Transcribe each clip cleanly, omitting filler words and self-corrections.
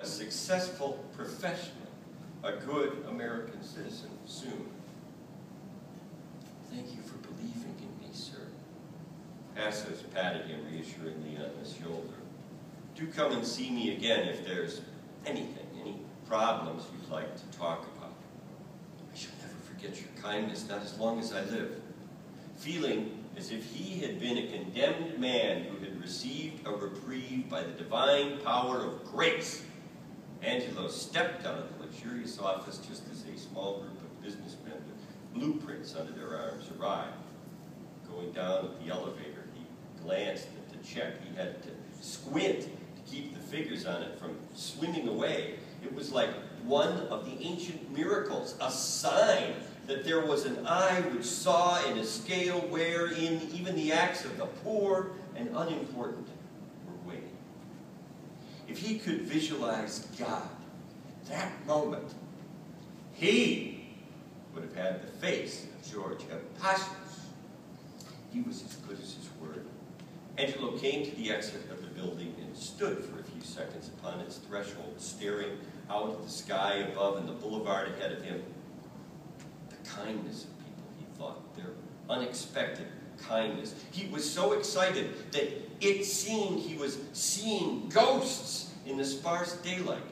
a successful professional, a good American citizen soon. Thank you for believing in me, sir. Passos patted him reassuringly on the shoulder. Do come and see me again if there's anything, any problems you'd like to talk about. I shall never forget your kindness, not as long as I live. Feeling as if he had been a condemned man who had received a reprieve by the divine power of grace, Angelo stepped out of the luxurious office just as a small group of businessmen with blueprints under their arms arrived. Going down the elevator, he glanced at the check. He had to squint to keep the figures on it from swimming away. It was like one of the ancient miracles, a sign that there was an eye which saw in a scale wherein even the acts of the poor and unimportant were weighed. If he could visualize God, that moment, he would have had the face of George Passos. He was as good as his word. Angelo came to the exit of the building and stood for a few seconds upon its threshold, staring out at the sky above and the boulevard ahead of him. The kindness of people, he thought, their unexpected kindness. He was so excited that it seemed he was seeing ghosts in the sparse daylight.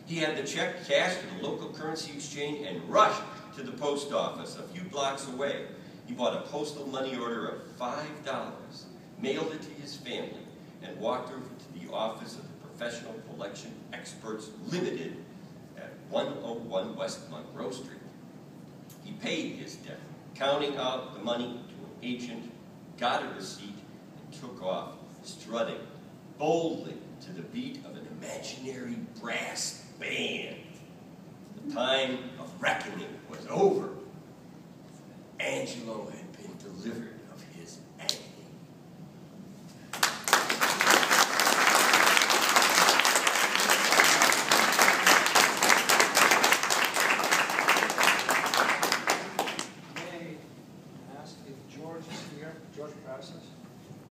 He had the check cashed at a local currency exchange and rushed to the post office a few blocks away. He bought a postal money order of $5, mailed it to his family, and walked over to the office of the Professional Collection Experts Limited at 101 West Monroe Street. He paid his debt, counting out the money to an agent, got a receipt, and took off, strutting boldly to the beat of an imaginary brass band. The time of reckoning was over.